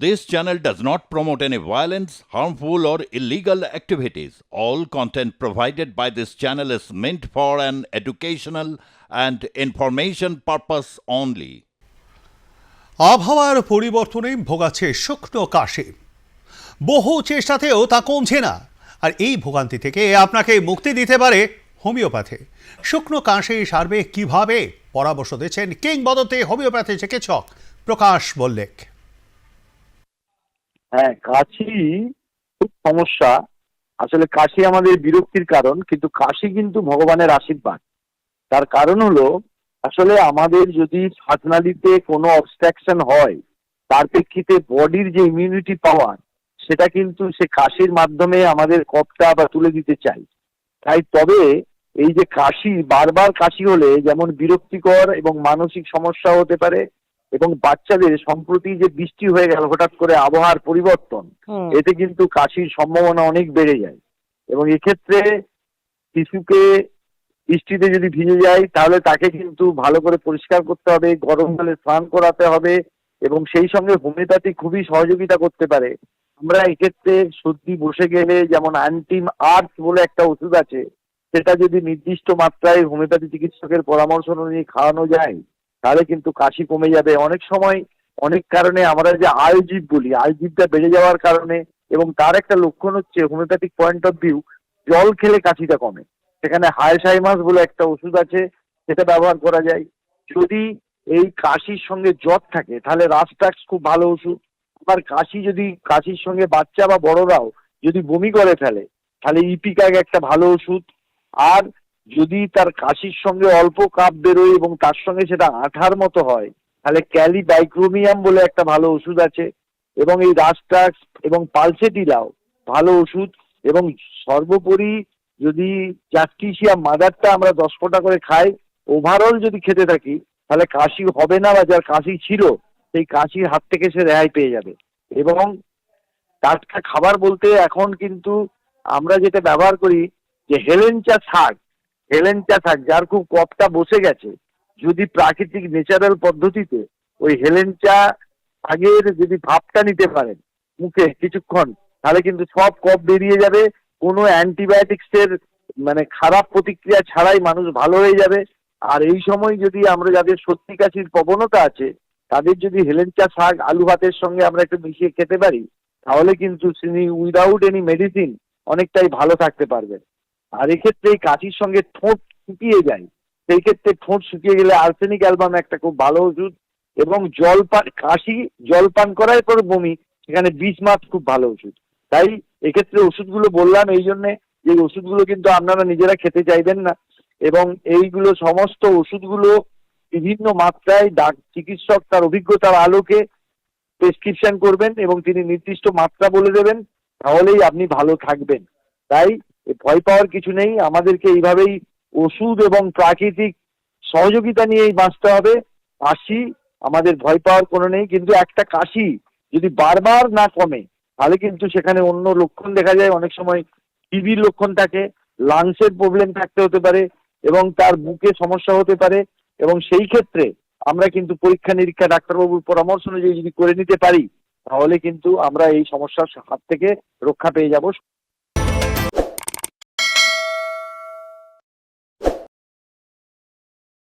This channel does not promote any violence, harmful, or illegal activities. All content provided by this channel is meant for an educational and information purpose only. আবহাওয়ার পরিবর্তনে ভোগাচ্ছে শুকনো কাশি। বহু চেষ্টাতেও তা কমছে না, আর এই ভোগান্তি থেকে আপনাকে মুক্তি দিতে পারে হোমিওপ্যাথি। শুকনো কাশি সারবে কিভাবে, পরামর্শ দিচ্ছেন কিংবদন্তি হোমিওপ্যাথি চিকিৎসক প্রকাশ মল্লিক। হ্যাঁ, কাশি খুব সমস্যা। আসলে কাশি আমাদের বিরক্তির কারণ, কিন্তু কাশি কিন্তু ভগবানের আশীর্বাদ। তার কারণ হলো, আসলে আমাদের যদি শ্বাসনালীতে কোনো অবস্ট্রাকশন হয়, তার প্রেক্ষিতে বডির যে ইমিউনিটি পাওয়ার, সেটা কিন্তু সে কাশির মাধ্যমে আমাদের কফটা বা তুলে দিতে চাই। তাই তবে এই যে কাশি, বারবার কাশি হলে যেমন বিরক্তিকর এবং মানসিক সমস্যা হতে পারে, এবং বাচ্চাদের সম্প্রতি যে বৃষ্টি হয়ে গেল হঠাৎ করে আবহাওয়ার পরিবর্তন, এতে কিন্তু কাশির সম্ভাবনা অনেক বেড়ে যায়। এবং এক্ষেত্রে শিশুকে বৃষ্টিতে যদি ভিজে যায়, তাহলে তাকে কিন্তু ভালো করে পরিষ্কার করতে হবে, গরম জলে স্নান করাতে হবে, এবং সেই সঙ্গে হোমিওপ্যাথি খুবই সহযোগিতা করতে পারে। আমরা এক্ষেত্রে সর্দি বসে গেলে যেমন অ্যান্টিম আর্থ বলে একটা ওষুধ আছে, সেটা যদি নির্দিষ্ট মাত্রায় হোমিওপ্যাথি চিকিৎসকের পরামর্শ অনুযায়ী খাওয়ানো যায়, তাহলে কিন্তু কাশি কমে যাবে। অনেক সময় অনেক কারণে আমরা যে আলজিভ বলি, আলজিভটা বেড়ে যাওয়ার কারণে, এবং তার একটা লক্ষণ হচ্ছে হোমিওপ্যাথিক পয়েন্ট অফ ভিউ, জল খেলে কাশিটা কমে। সেখানে হাইসাইমাস বলে একটা ওষুধ আছে, সেটা ব্যবহার করা যায়। যদি এই কাশির সঙ্গে জ্বর থাকে, তাহলে রাস্টাক্স খুব ভালো ওষুধ। আবার কাশির সঙ্গে বাচ্চা বা বড়রাও যদি বমি করে ফেলে, তাহলে ইপিক্যাগ একটা ভালো ওষুধ। আর যদি তার কাশির সঙ্গে অল্প কাপ বেরোয় এবং তার সঙ্গে সেটা আঠার মতো হয়, তাহলে ক্যালিডাইক্রোমিয়াম বলে একটা ভালো ওষুধ আছে। এবং এই রাস্টাক্স এবং পালসেটিলাও ভালো ওষুধ। এবং সর্বোপরি যদি জ্যাকটিসিয়া মাদারটা আমরা 10 ফোঁটা করে খাই, ওভারঅল যদি খেতে থাকি, তাহলে কাশি হবে না, বা যার কাশি ছিল সেই কাশির হাত থেকে সে রেহাই পেয়ে যাবে। এবং টাটকা খাবার বলতে এখন কিন্তু আমরা যেটা ব্যবহার করি, যে হেলেঞ্চা শাক, যার খুব কফটা বসে গেছে, যদি প্রাকৃতিক ন্যাচারাল পদ্ধতিতে ওই হেলেঞ্চা শাকের যদি ভাপটা নিতে পারেন মুখে কিছুক্ষণ, তাহলে কিন্তু সব কফ বেরিয়ে যাবে। কোনো অ্যান্টিবায়োটিক্সের খারাপ প্রতিক্রিয়া ছাড়াই মানুষ ভালো হয়ে যাবে। আর এই সময় যদি আমরা যাদের সর্দি কাশির প্রবণতা আছে, তাদের যদি হেলেঞ্চা শাক আলু ভাতের সঙ্গে আমরা একটু মিশিয়ে খেতে পারি, তাহলে কিন্তু তিনি উইদাউট এনি মেডিসিন অনেকটাই ভালো থাকতে পারবেন। আর এক্ষেত্রে এই কাশির সঙ্গে ঠোঁট শুকিয়ে যায়, সেই ক্ষেত্রে ঠোঁট শুকিয়ে গেলে আর্সেনিক অ্যালবাম একটা খুব ভালো ওষুধ। এবং জলপান করার পর বমি, সেখানে বিসমাথ খুব ভালো ওষুধ। তাই এক্ষেত্রে ওষুধগুলো বললাম এই জন্যে, যে ওষুধগুলো কিন্তু আপনারা নিজেরা খেতে চাইবেন না। এবং এইগুলো সমস্ত ওষুধগুলো বিভিন্ন মাত্রায় চিকিৎসক তার অভিজ্ঞতার আলোকে প্রেসক্রিপশন করবেন, এবং তিনি নির্দিষ্ট মাত্রা বলে দেবেন, তাহলেই আপনি ভালো থাকবেন। তাই ভয় পাওয়ার কিছু নেই, আমাদেরকে এইভাবেই ওষুধ এবং প্রাকৃতিক সহযোগিতা নিয়েই বাঁচতে হবে। কাশি আমাদের ভয় পাওয়ার কোনো নেই, কিন্তু একটা কাশি যদি বারবার না কমে, তাহলে কিন্তু সেখানে অন্য লক্ষণ দেখা যায়। অনেক সময় টিবির লক্ষণ থাকে, লাংসের প্রবলেম থাকতে হতে পারে, এবং তার বুকে সমস্যা হতে পারে। এবং সেই ক্ষেত্রে আমরা কিন্তু পরীক্ষা নিরীক্ষা ডাক্তারবাবুর পরামর্শ অনুযায়ী যদি করে নিতে পারি, তাহলে কিন্তু আমরা এই সমস্যার হাত থেকে রক্ষা পেয়ে যাব।